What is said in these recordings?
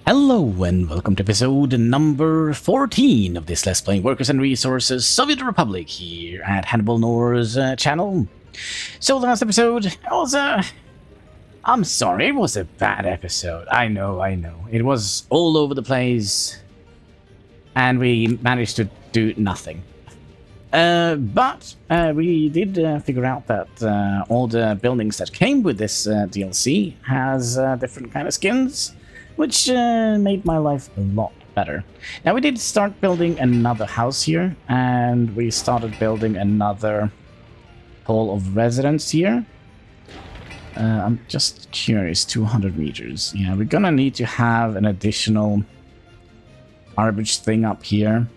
Hello and welcome to episode number 14 of this Let's Playing Workers and Resources Soviet Republic here at HanniballNOR's channel. So last episode was I'm sorry, it was a bad episode. I know. It was all over the place and we managed to do nothing. But we did figure out that all the buildings that came with this DLC has different kind of skins, which made my life a lot better. Now we did start building another house here, and we started building another hall of residence here. I'm just curious, 200 meters. Yeah, we're gonna need to have an additional garbage thing up here.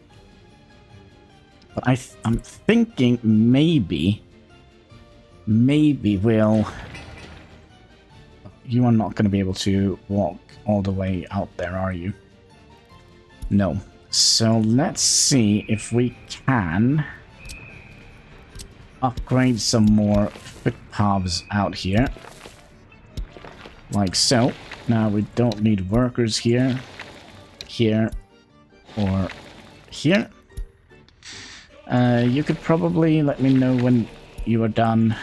But I'm thinking maybe we'll... You are not going to be able to walk all the way out there, are you? No. So let's see if we can upgrade some more footpaths out here. Like so. Now we don't need workers here, or here. You could probably let me know when you are done.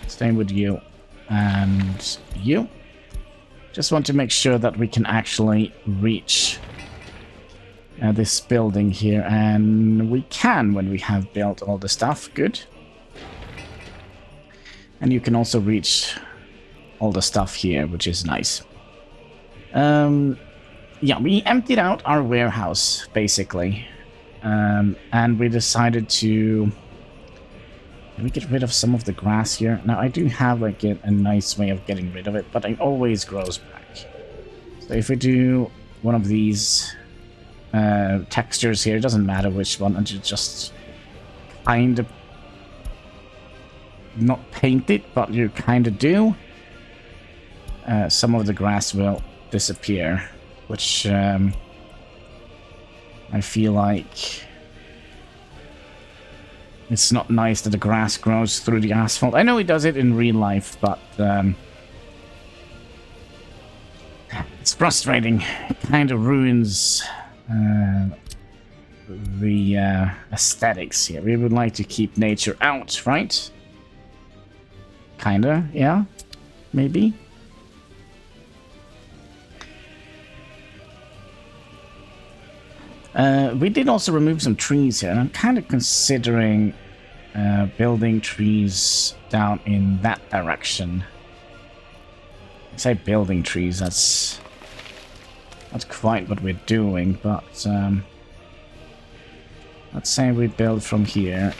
Same with you. And you. Just want to make sure that we can actually reach this building here, and we can when we have built all the stuff. Good. And you can also reach all the stuff here, which is nice. Yeah, we emptied out our warehouse basically, and we decided to... Let me get rid of some of the grass here. Now, I do have like a nice way of getting rid of it, but it always grows back. So if we do one of these textures here, it doesn't matter which one, and you just kind of not paint it, but you kind of do. Some of the grass will disappear, which I feel like... It's not nice that the grass grows through the asphalt. I know he does it in real life, but it's frustrating. It kind of ruins the aesthetics here. We would like to keep nature out, right? Kinda, yeah? Maybe? We did also remove some trees here, and I'm kind of considering building trees down in that direction. I say building trees, that's not quite what we're doing, but let's say we build from here.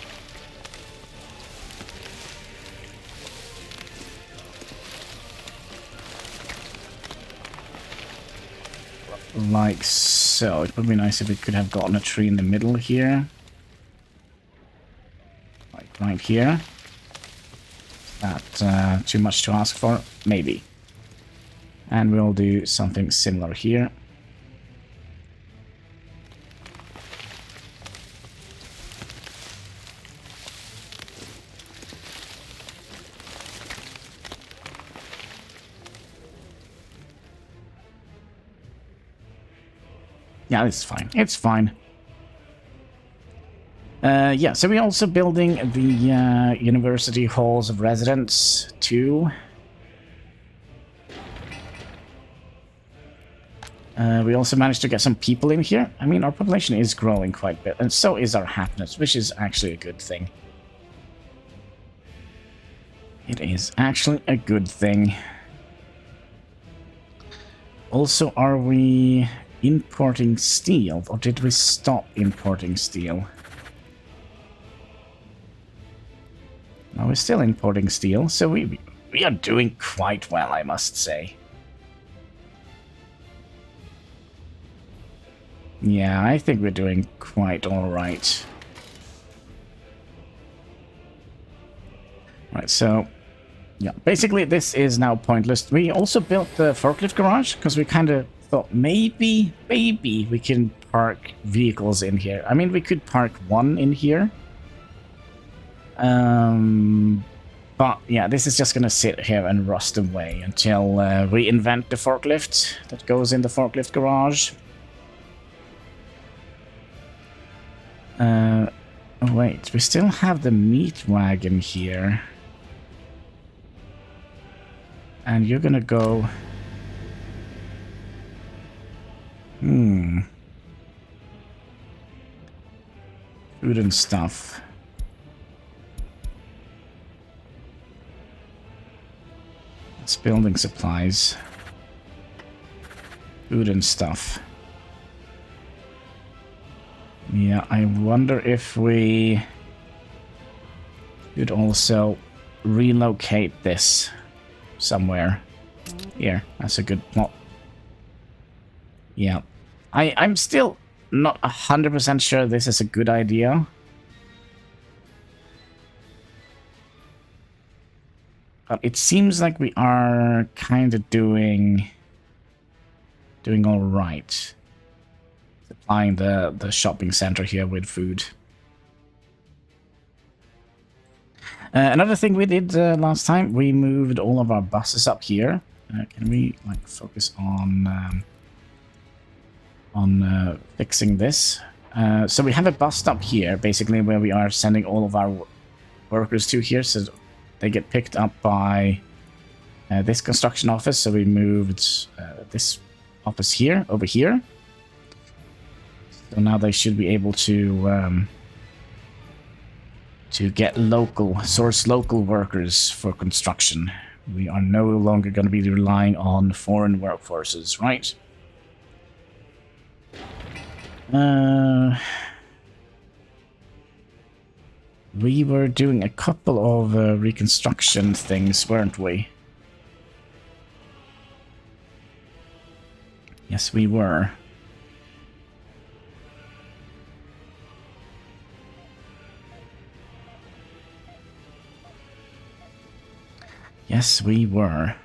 Like so. It would be nice if we could have gotten a tree in the middle here. Like right here. Is that too much to ask for? Maybe. And we'll do something similar here. Yeah, it's fine. It's fine. Yeah, so we're also building the university halls of residence too. We also managed to get some people in here. I mean, our population is growing quite a bit, and so is our happiness, which is actually a good thing. It is actually a good thing. Also, are we importing steel, or did we stop importing steel? No, we're still importing steel, so we are doing quite well, I must say. Yeah, I think we're doing quite alright. Right, so... yeah, basically this is now pointless. We also built the forklift garage, because we kind of thought maybe we can park vehicles in here. I mean, we could park one in here. But But yeah, this is just gonna sit here and rust away until we invent the forklift that goes in the forklift garage. Oh wait, we still have the meat wagon here. And you're gonna go... Food and stuff. It's building supplies. Food and stuff. Yeah, I wonder if we could also relocate this somewhere. Here, that's a good plot. Yeah. I'm still not 100% sure this is a good idea. But it seems like we are kind of doing all right. Supplying the shopping center here with food. Another thing we did last time, we moved all of our buses up here. Can we like focus on fixing this? So we have a bus stop here, basically, where we are sending all of our workers to here, so they get picked up by this construction office. So we moved this office here, over here. So now they should be able to get source local workers for construction. We are no longer going to be relying on foreign workforces, right? We were doing a couple of reconstruction things, weren't we? Yes, we were. Yes, we were.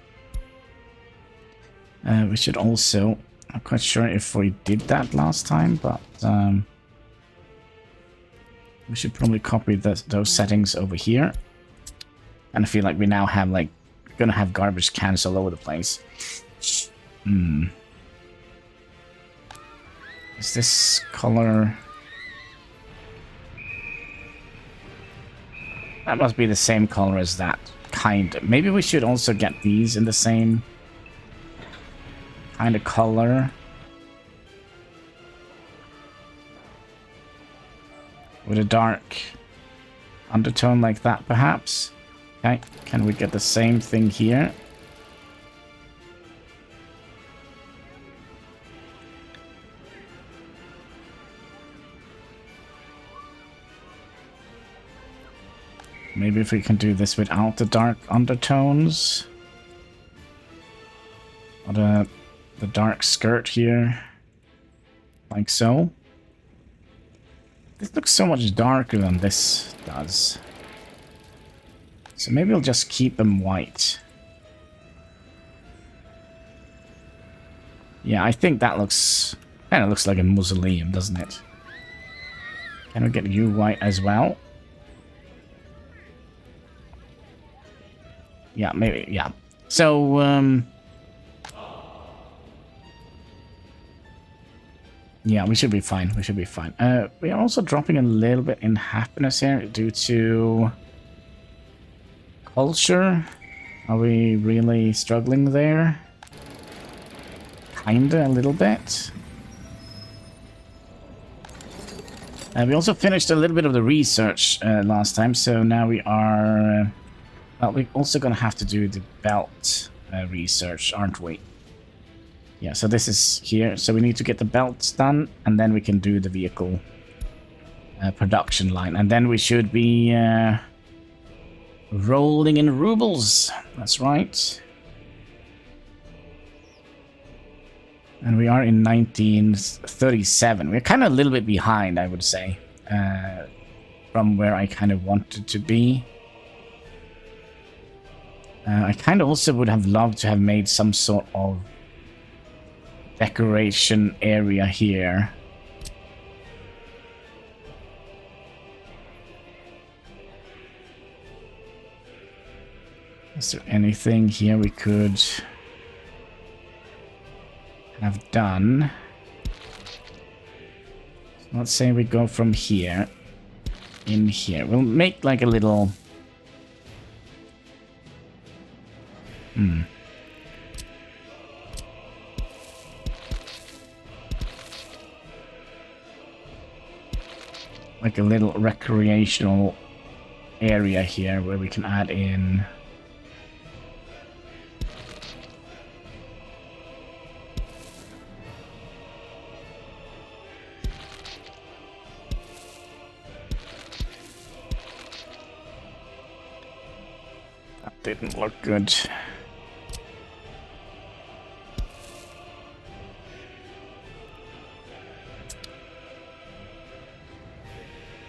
We should also... I'm quite sure if we did that last time, but we should probably copy those settings over here. And I feel like we now have, like, gonna have garbage cans all over the place. Is this color... That must be the same color as that. Kind of. Maybe we should also get these in the same kind of color. With a dark undertone like that, perhaps. Okay, can we get the same thing here? Maybe if we can do this without the dark undertones. Or the dark skirt here. Like so. This looks so much darker than this does. So maybe we'll just keep them white. Yeah, I think that looks... kind of looks like a mausoleum, doesn't it? Can we get you white as well? Yeah, maybe, yeah. So, yeah, we should be fine. We should be fine. We are also dropping a little bit in happiness here due to culture. Are we really struggling there? Kinda, a little bit. We also finished a little bit of the research last time, so now we are... well, we're also going to have to do the belt research, aren't we? Yeah, so this is here. So we need to get the belts done, and then we can do the vehicle production line. And then we should be rolling in rubles. That's right. And we are in 1937. We're kind of a little bit behind, I would say, from where I kind of wanted to be. I kind of also would have loved to have made some sort of decoration area here. Is there anything here we could have done? Let's say we go from here in here. We'll make like a little... like a little recreational area here where we can add in... That didn't look good.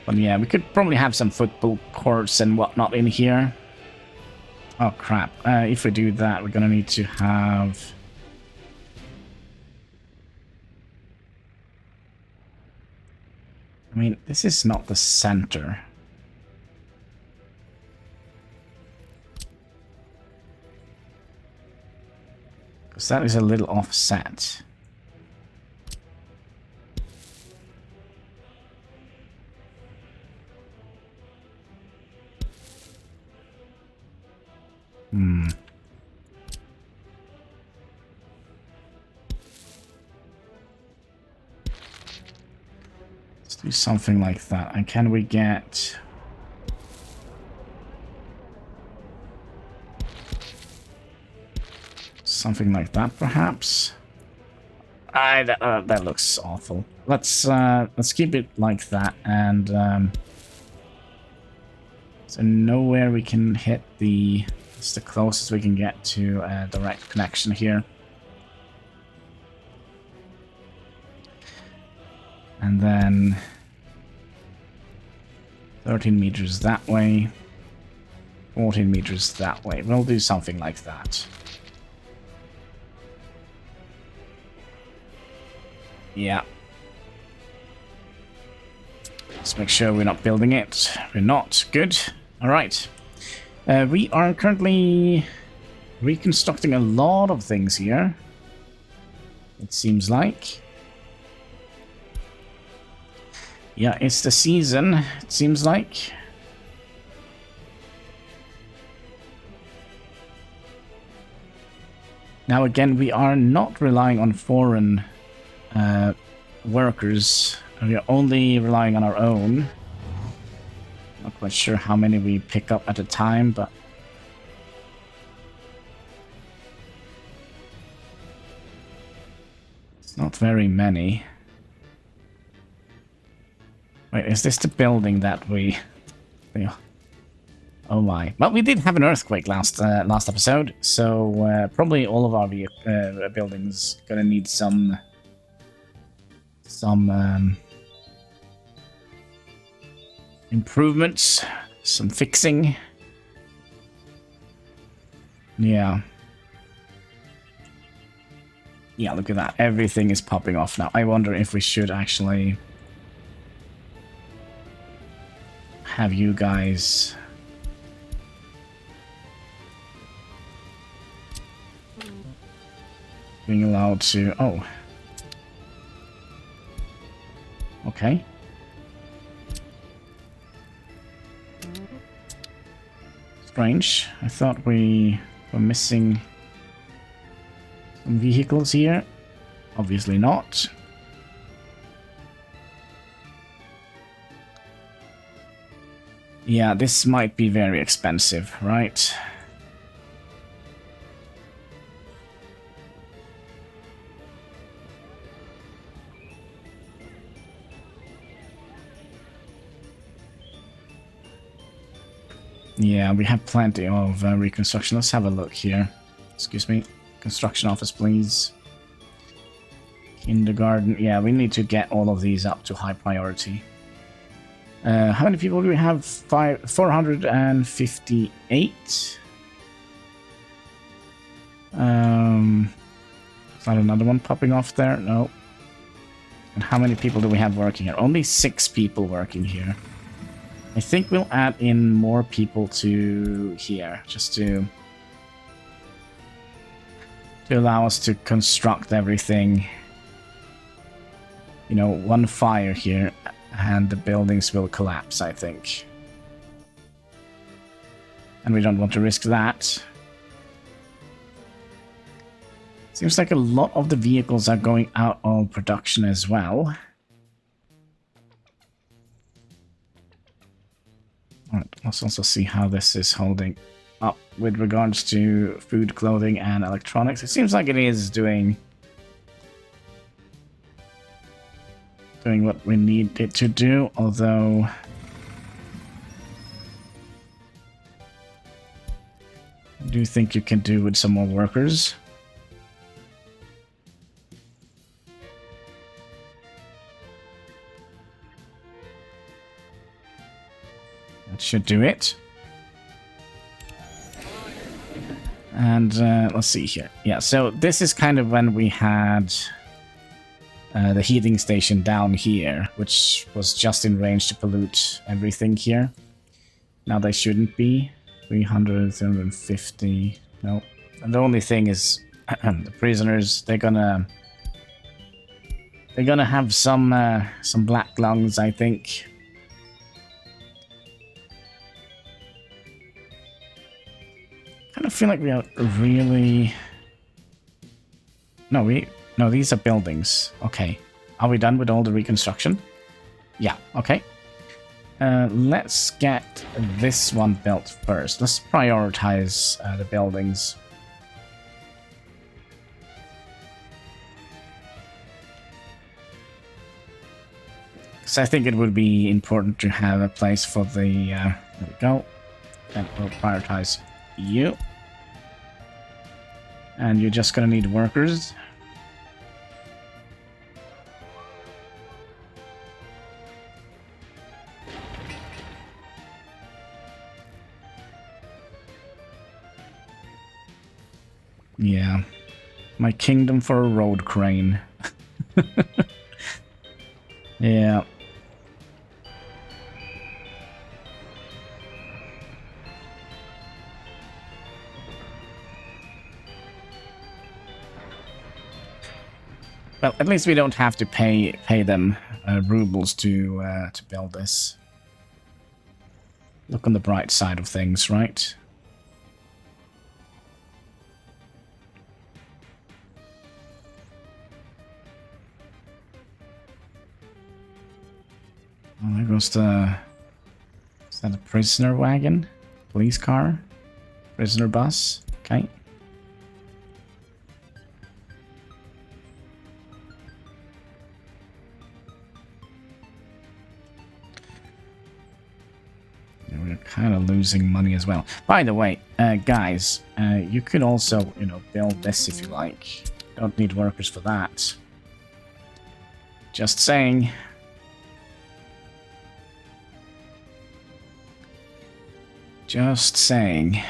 But yeah, we could probably have some football courts and whatnot in here. Oh crap, if we do that, we're gonna need to have... I mean, this is not the center. Because that is a little offset. Let's do something like that. And can we get... something like that, perhaps? That looks awful. Let's keep it like that, and so nowhere we can hit the... It's the closest we can get to a direct connection here. And then 13 meters that way, 14 meters that way. We'll do something like that. Yeah. Let's make sure we're not building it. We're not. Good. All right. We are currently reconstructing a lot of things here, it seems like. Yeah, it's the season, it seems like. Now again, we are not relying on foreign workers. We are only relying on our own. Not quite sure how many we pick up at a time, but... it's not very many. Wait, is this the building that we... Oh my. Well, we did have an earthquake last episode, so probably all of our buildings gonna need some improvements, some fixing. Yeah. Yeah, look at that. Everything is popping off now. I wonder if we should actually have you guys being allowed to... Oh. Okay. Strange. I thought we were missing some vehicles here. Obviously not. Yeah, this might be very expensive, right? Yeah, we have plenty of reconstruction. Let's have a look here. Excuse me. Construction office, please. Kindergarten. Yeah, we need to get all of these up to high priority. How many people do we have? 458. Is that another one popping off there? No. And how many people do we have working here? Only 6 people working here. I think we'll add in more people to here, just to to allow us to construct everything. You know, one fire here and the buildings will collapse, I think. And we don't want to risk that. Seems like a lot of the vehicles are going out of production as well. Alright, let's also see how this is holding up with regards to food, clothing, and electronics. It seems like it is doing what we need it to do, although I do think you can do with some more workers. That should do it. And let's see here. Yeah, so this is kind of when we had the heating station down here, which was just in range to pollute everything here. Now they shouldn't be. 300, 350. No. And the only thing is the prisoners, they're gonna have some black lungs, I think. I kind of feel like we are really... No, these are buildings. Okay. Are we done with all the reconstruction? Yeah, okay. Let's get this one built first. Let's prioritize the buildings. Because I think it would be important to have a place for the... there we go. And we'll prioritize you. And you're just gonna need workers. Yeah. My kingdom for a road crane. Yeah. Well, at least we don't have to pay them rubles to build this. Look on the bright side of things, right? Oh, there goes the... Is that a prisoner wagon? Police car? Prisoner bus? Okay. We're kind of losing money as well. By the way, guys, you could also, you know, build this if you like. Don't need workers for that. Just saying. Just saying.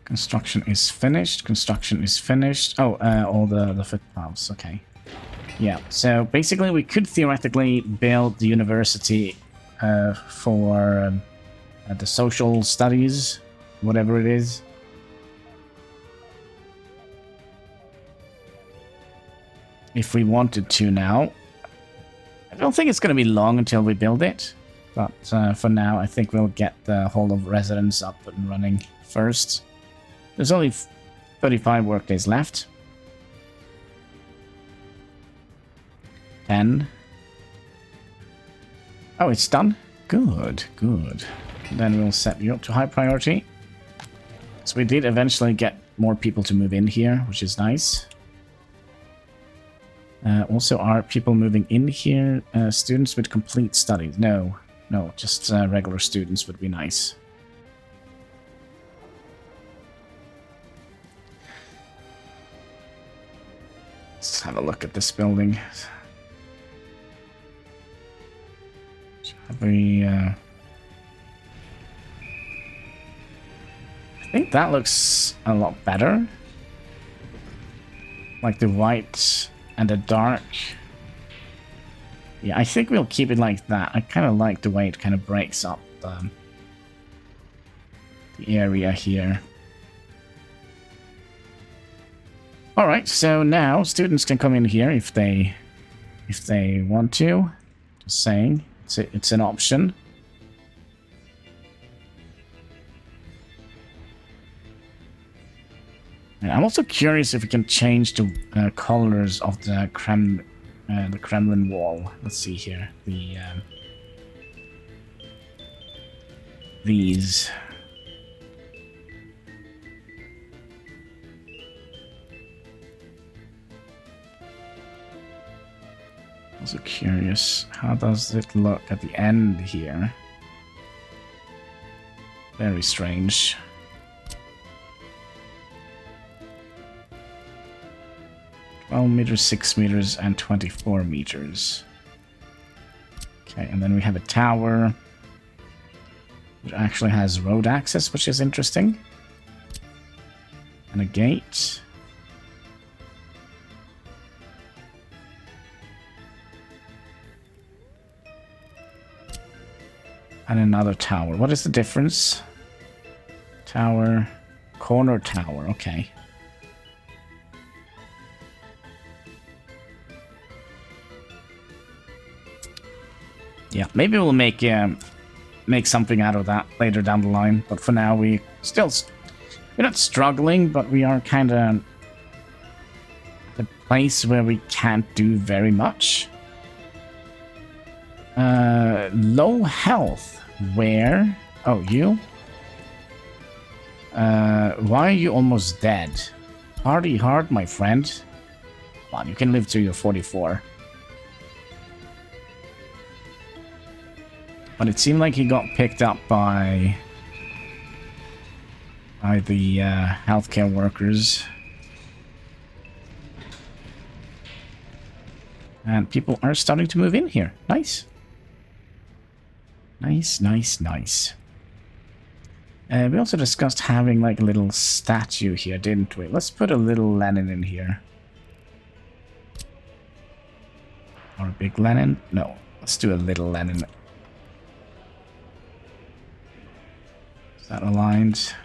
Construction is finished. Construction is finished. Oh, all the footpaths. Okay. Yeah. So basically, we could theoretically build the university for the social studies, whatever it is. If we wanted to now. I don't think it's going to be long until we build it. But for now, I think we'll get the Hall of Residence up and running first. There's only 35 workdays left. 10. Oh, it's done? Good, good. Then we'll set you up to high priority. So we did eventually get more people to move in here, which is nice. Also, are people moving in here? Students with complete studies? No, no, just regular students would be nice. Let's have a look at this building. Have we... I think that looks a lot better. Like the white and the dark. Yeah, I think we'll keep it like that. I kind of like the way it kind of breaks up the area here. Alright, so now students can come in here if they want to. Just saying, it's an option. And I'm also curious if we can change the colors of the Kremlin wall. Let's see here. These. Also curious, how does it look at the end here? Very strange. meters, 6 meters, and 24 meters. Okay, and then we have a tower, which actually has road access, which is interesting. And a gate. And another tower. What is the difference? Tower, corner tower, okay. Yeah, maybe we'll make something out of that later down the line. But for now, we're not struggling, but we are kind of at a place where we can't do very much. Low health. Where? Oh, you? Why are you almost dead? Party hard, my friend. Come on, you can live till you're 44. But it seemed like he got picked up by the healthcare workers. And people are starting to move in here. Nice. Nice, nice, nice. We also discussed having like a little statue here, didn't we? Let's put a little Lenin in here. Or a big Lenin? No, let's do a little Lenin. Is that aligned?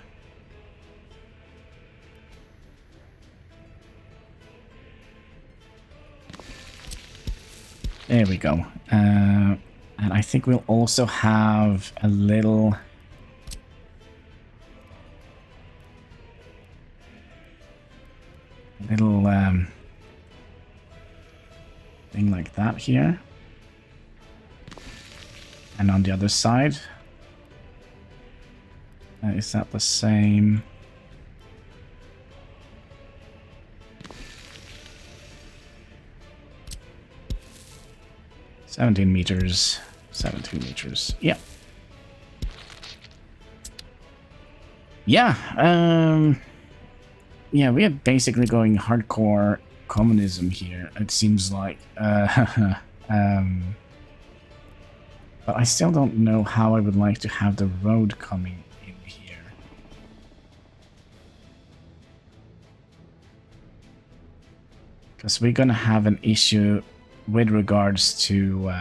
There we go. And I think we'll also have a little thing like that here. And on the other side, is that the same? $17 meters. 17 meters. Yeah. Yeah. Yeah, we are basically going hardcore communism here, it seems like. But I still don't know how I would like to have the road coming in here. Because we're gonna have an issue with regards to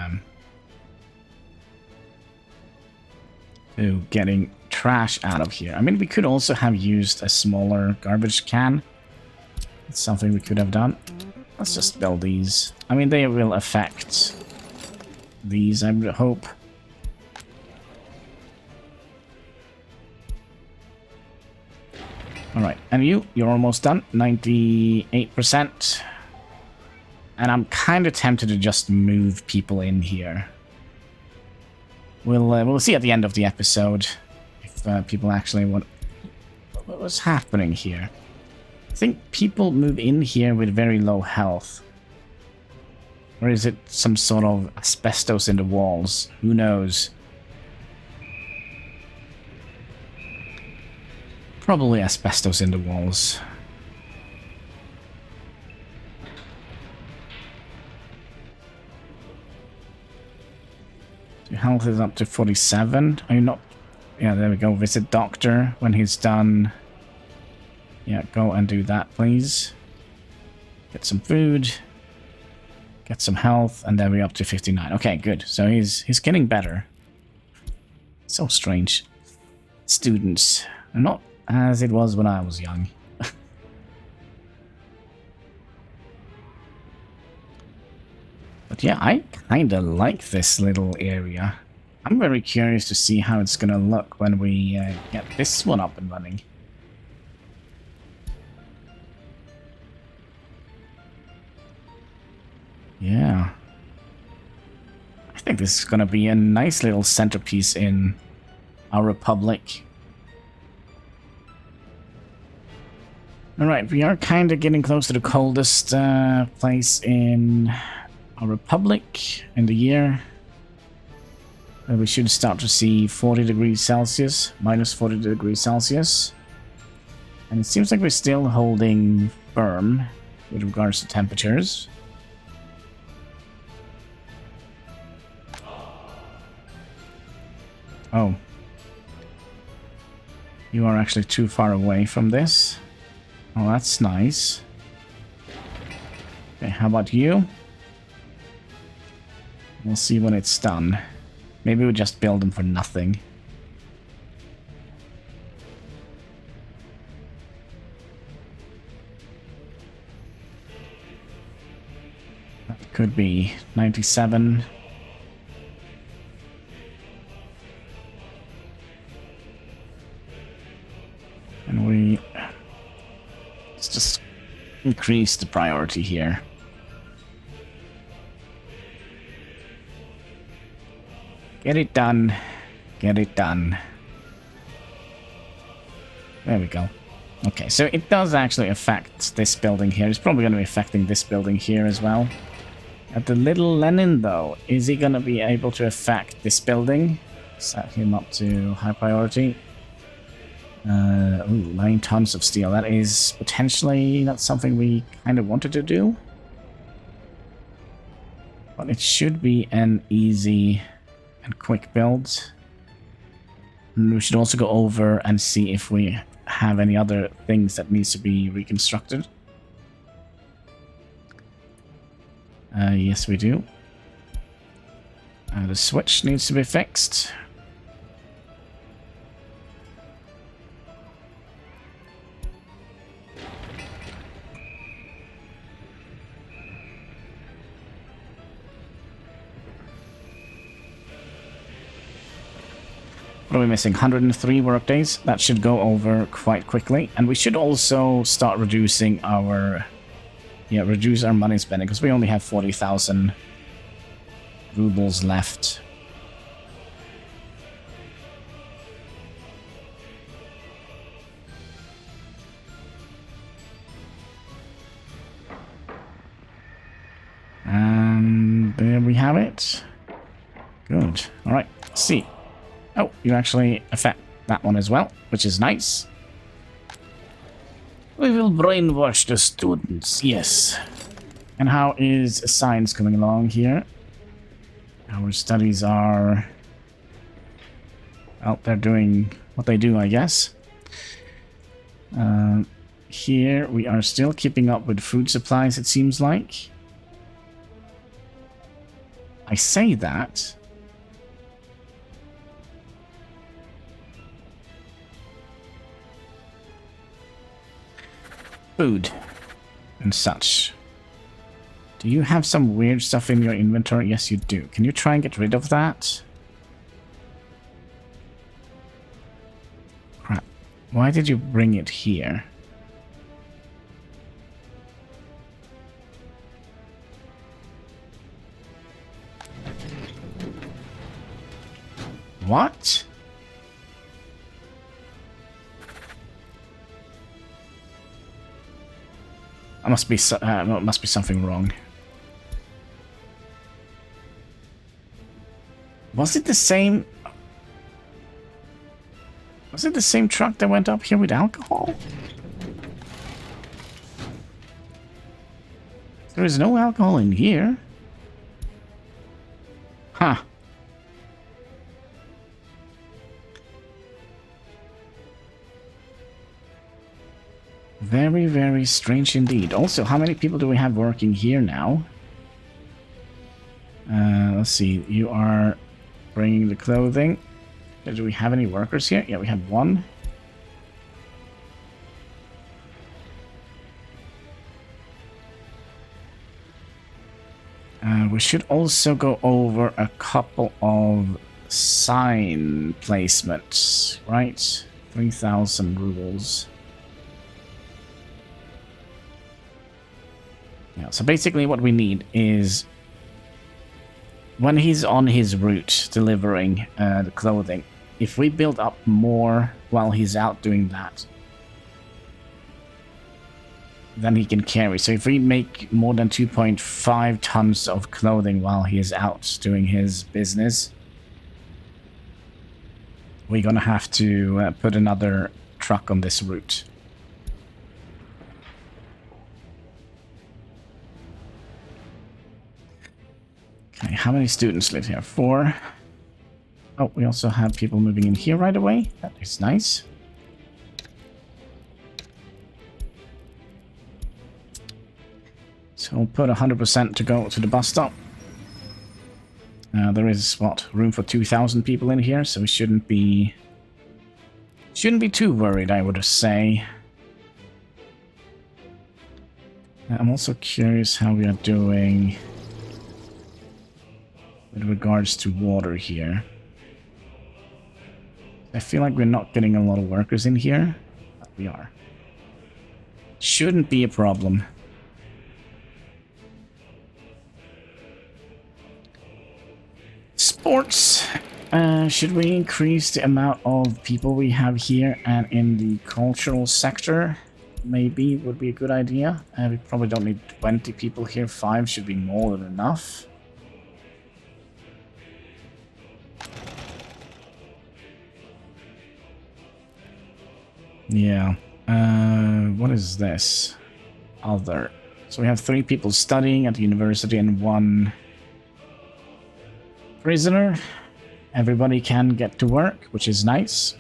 getting trash out of here. I mean, we could also have used a smaller garbage can. It's something we could have done. Let's just build these. I mean, they will affect these, I would hope. Alright, and you're almost done. 98%. And I'm kind of tempted to just move people in here. We'll see at the end of the episode if people actually want. What was happening here? I think people move in here with very low health. Or is it some sort of asbestos in the walls? Who knows? Probably asbestos in the walls. Your health is up to 47. Are you not? Yeah, there we go. Visit doctor when he's done. Yeah, go and do that, please. Get some food. Get some health, and then we're up to 59. Okay, good. So he's getting better. So strange. Students are not as it was when I was young. But yeah, I kinda like this little area. I'm very curious to see how it's gonna look when we get this one up and running. Yeah. I think this is gonna be a nice little centerpiece in our republic. Alright, we are kind of getting close to the coldest place in our republic in the year. We should start to see 40 degrees Celsius, minus 40 degrees Celsius. And it seems like we're still holding firm with regards to temperatures. Oh. You are actually too far away from this. Oh, that's nice. Okay, how about you? We'll see when it's done. Maybe we just build them for nothing. That could be 97. And let's just increase the priority here. Get it done. Get it done. There we go. Okay, so it does actually affect this building here. It's probably going to be affecting this building here as well. At the little Lenin, though, is he going to be able to affect this building? Set him up to high priority. Ooh, 9 tons of steel. That is potentially not something we kind of wanted to do. But it should be an easy and quick build. And we should also go over and see if we have any other things that needs to be reconstructed. Yes, we do. The switch needs to be fixed. What are we missing? 103 workdays. That should go over quite quickly. And we should also start reducing our... Yeah, reduce our money spending, because we only have 40,000 rubles left. And there we have it. Good. Alright, let's see. Oh, you actually affect that one as well, which is nice. We will brainwash the students, yes. And how is science coming along here? Our studies are... Well, they're doing what they do, I guess. Here, we are still keeping up with food supplies, it seems like. I say that... Food and such. Do you have some weird stuff in your inventory? Yes, you do. Can you try and get rid of that? Crap. Why did you bring it here? What? Must be something wrong. Was it the same? Was it the same truck that went up here with alcohol? There is no alcohol in here. Huh. Very, very strange indeed. Also, how many people do we have working here now? Let's see. You are bringing the clothing. Do we have any workers here? Yeah, we have one. We should also go over a couple of sign placements, right? 3,000 rubles. Yeah, so basically what we need is when he's on his route delivering the clothing, if we build up more while he's out doing that, then he can carry. So if we make more than 2.5 tons of clothing while he is out doing his business, we're gonna have to put another truck on this route. Okay, how many students live here? 4. Oh, we also have people moving in here right away. That is nice. So we'll put 100% to go to the bus stop. There is, what, room for 2,000 people in here, so we shouldn't be too worried, I would say. I'm also curious how we are doing with regards to water here. I feel like we're not getting a lot of workers in here, but we are. Shouldn't be a problem. Sports. Should we increase the amount of people we have here and in the cultural sector? Maybe would be a good idea. We probably don't need 20 people here. 5 should be more than enough. Yeah. What is this? Other. So we have 3 people studying at the university and 1 prisoner. Everybody can get to work, which is nice.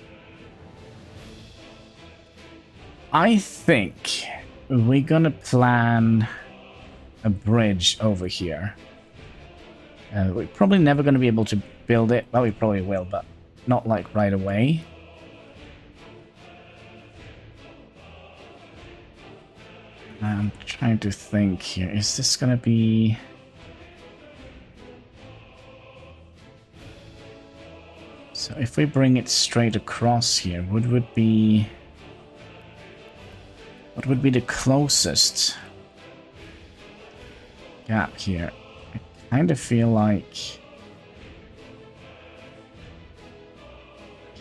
I think we're gonna plan a bridge over here. We're probably never gonna be able to build it. Well, we probably will, but not like right away. I'm trying to think here. Is this gonna be... So if we bring it straight across here, what would be the closest gap here? I kind of feel like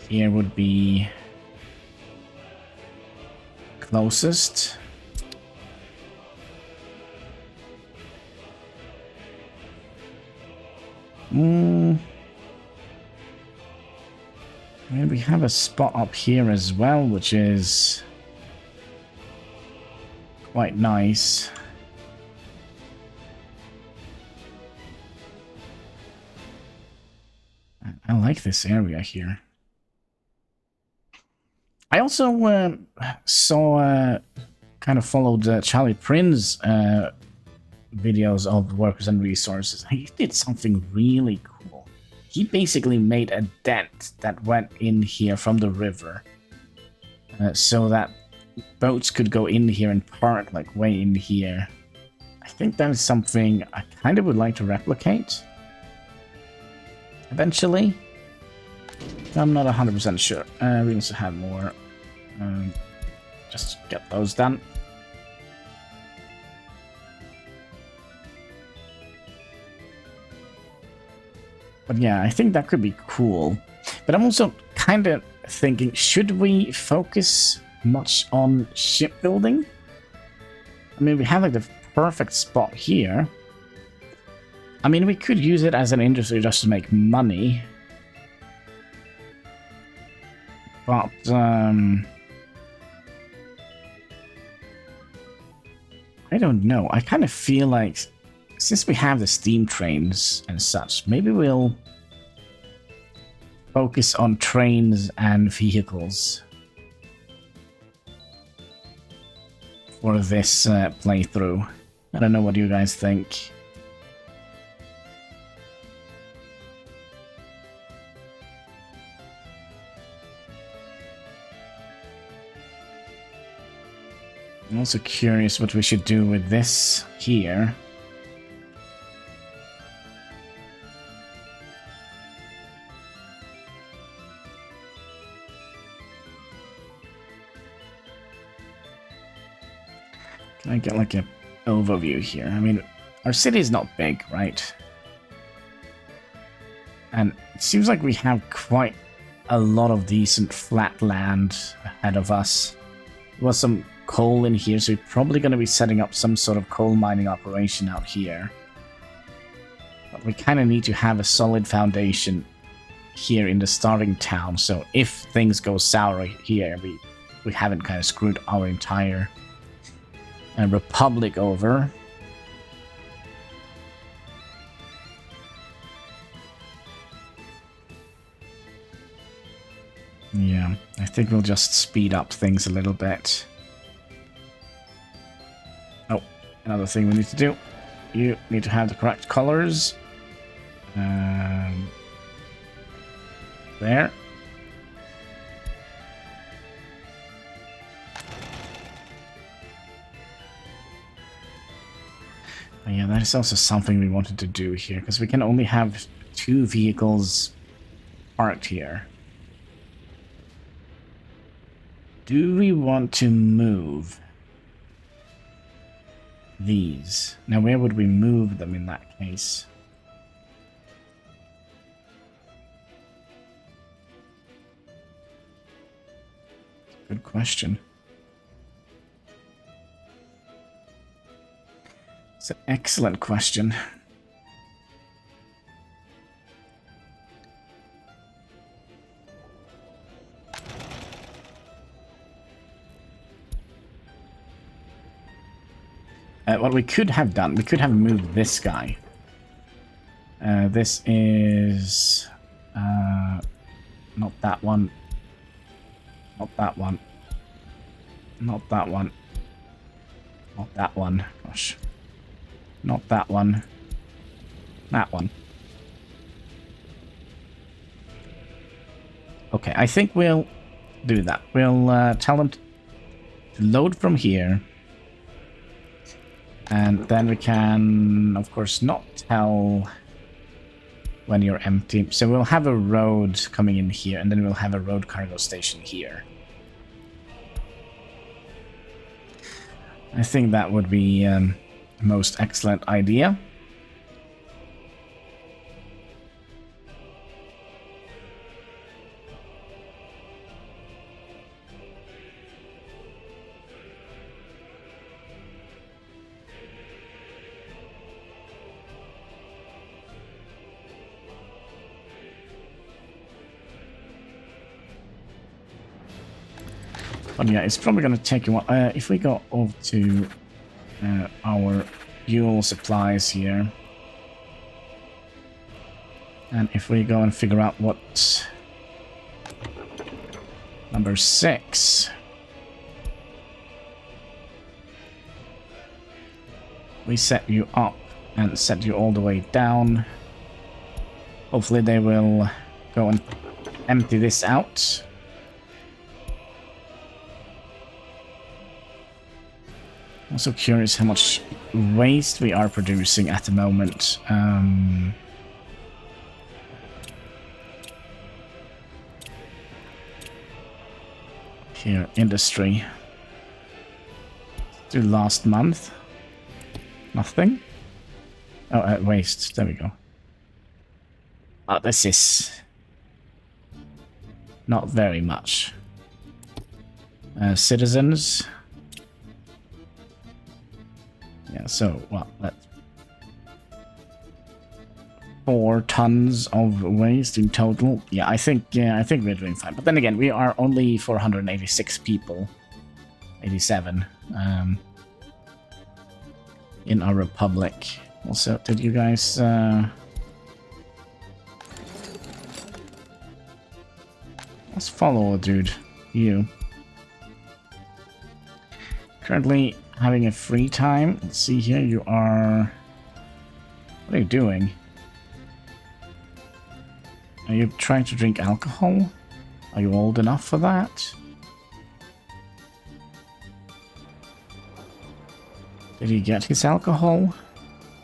here would be closest. And we have a spot up here as well, which is quite nice. I like this area here. I also saw, kind of followed Charlie Prin's videos of workers and resources. He did something really cool. He basically made a dent that went in here from the river, so that boats could go in here and park like way in here. I think that is something I kind of would like to replicate eventually. I'm not 100% sure. We also have more. Just get those done. But yeah, I think that could be cool. But I'm also kind of thinking, should we focus much on shipbuilding? I mean, we have like the perfect spot here. I mean, we could use it as an industry just to make money. But, I don't know. I kind of feel like, since we have the steam trains and such, maybe we'll focus on trains and vehicles. for this playthrough. I don't know what you guys think. I'm also curious what we should do with this here. Can I get like an overview here? I mean, our city is not big, right? And it seems like we have quite a lot of decent flat land ahead of us. There was some coal in here, so we're probably going to be setting up some sort of coal mining operation out here. But we kind of need to have a solid foundation here in the starting town, so if things go sour here, we haven't kind of screwed our entire republic over. Yeah, I think we'll just speed up things a little bit. Oh, another thing we need to do. You need to have the correct colors. There. Oh, yeah, that is also something we wanted to do here, because we can only have 2 vehicles parked here. Do we want to move these? Now, where would we move them in that case? Good question. It's an excellent question. What we could have done, we could have moved this guy. This is not that one. Not that one. Not that one. Not that one. Gosh. Not that one. That one. Okay, I think we'll do that. We'll tell them to load from here. And then we can, of course, not tell when you're empty. So we'll have a road coming in here, and then we'll have a road cargo station here. I think that would be the most excellent idea. But yeah, it's probably going to take a while. If we go over to our fuel supplies here, and if we go and figure out what number 6, we set you up and set you all the way down. Hopefully they will go and empty this out. Also curious how much waste we are producing at the moment. Here, industry. Do last month. Nothing. Oh, waste. There we go. Oh, this is not very much. Citizens. Yeah, so, well, that's 4 tons of waste in total. Yeah, I think we're doing fine. But then again, we are only 486 people. 87. In our republic. Also, did you guys... Let's follow a dude. You. Currently having a free time. Let's see here. You are... What are you doing? Are you trying to drink alcohol? Are you old enough for that? Did he get his alcohol?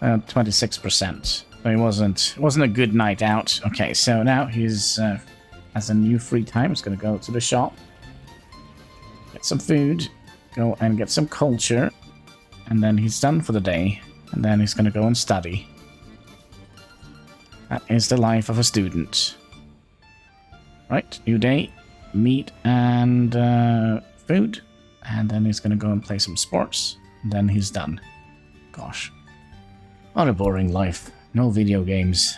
26%. But it wasn't a good night out. Okay, so now he's has a new free time. He's gonna go to the shop, get some food, go and get some culture, and then he's done for the day. And then he's gonna go and study. That is the life of a student. Right, new day, meat and food, and then he's gonna go and play some sports. And then he's done. Gosh. What a boring life. No video games.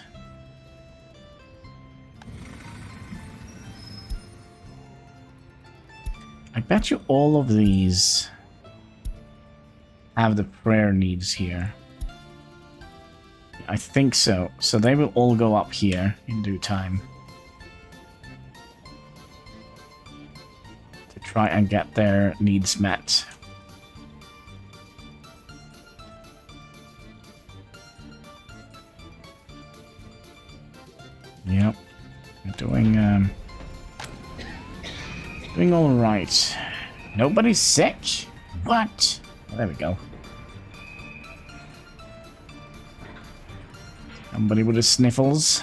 I bet you all of these have the prayer needs here. I think so. So they will all go up here in due time. To try and get their needs met. Yep, we're doing all right. Nobody's sick. What? Oh, there we go. Somebody with the sniffles.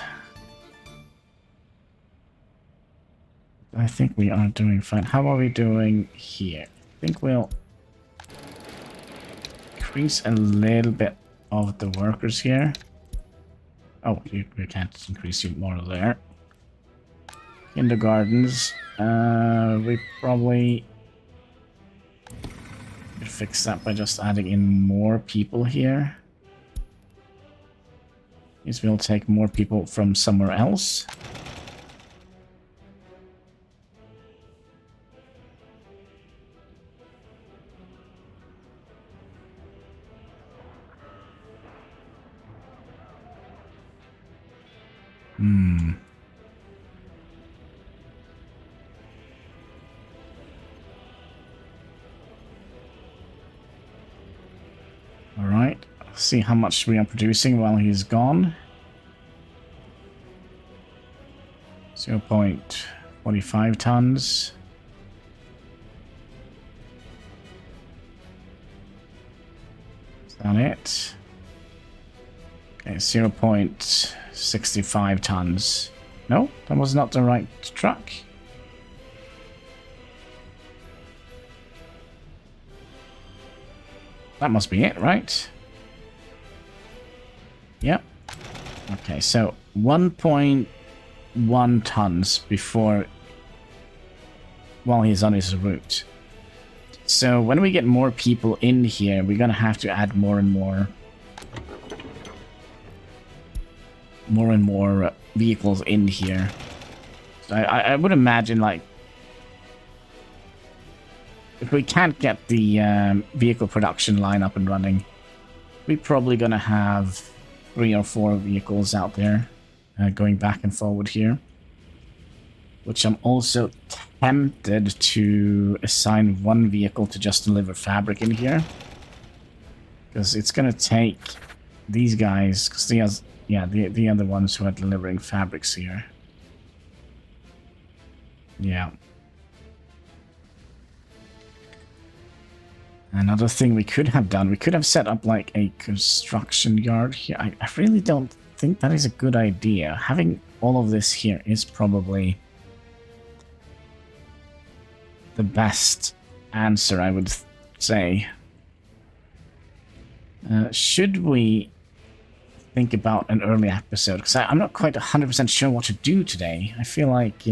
I think we are doing fine. How are we doing here? I think we'll increase a little bit of the workers here. Oh, we can't increase you more there. Kindergartens. We probably could fix that by just adding in more people here. Means we'll take more people from somewhere else. Alright, see how much we are producing while he's gone. 0.45 tons. Is that it? Okay, 0.65 tons. No, that was not the right truck. That must be it, right? Yep. Okay, so 1.1 tons before... while he's on his route. So when we get more people in here, we're gonna have to add more and more vehicles in here. So I would imagine, like, if we can't get the vehicle production line up and running, we're probably going to have 3 or 4 vehicles out there going back and forward here. Which I'm also tempted to assign 1 vehicle to just deliver fabric in here. Because it's going to take these guys, because the other ones who are delivering fabrics here. Yeah. Another thing we could have done, we could have set up like a construction yard here. I really don't think that is a good idea. Having all of this here is probably the best answer, I would say. Should we think about an early episode? Because I'm not quite 100% sure what to do today. I feel like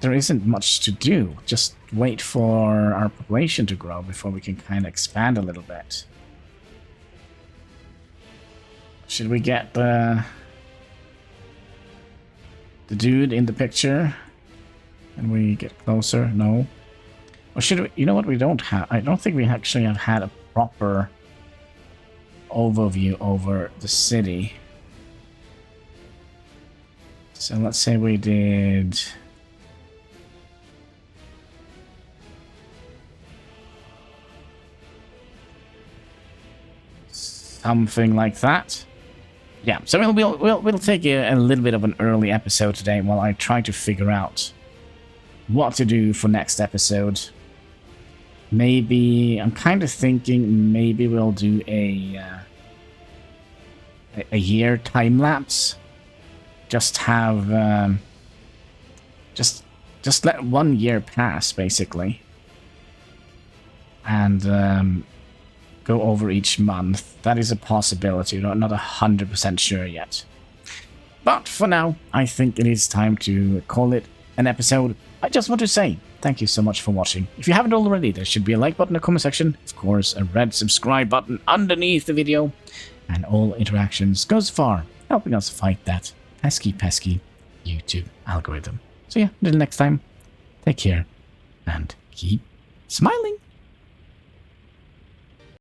there isn't much to do. Just wait for our population to grow before we can kind of expand a little bit. Should we get the dude in the picture? Can we get closer? No. Or should we? You know what? We don't have. I don't think we actually have had a proper overview over the city. So let's say we did Something like that. Yeah, so we'll take a little bit of an early episode today while I try to figure out what to do for next episode. Maybe, I'm kind of thinking maybe we'll do a year time lapse. Just have, just let 1 year pass, basically. And, go over each month. That is a possibility. Not 100% sure yet. But for now, I think it is time to call it an episode. I just want to say thank you so much for watching. If you haven't already, there should be a like button in the comment section. Of course, a red subscribe button underneath the video. And all interactions goes far, helping us fight that pesky YouTube algorithm. So yeah, until next time, take care and keep smiling.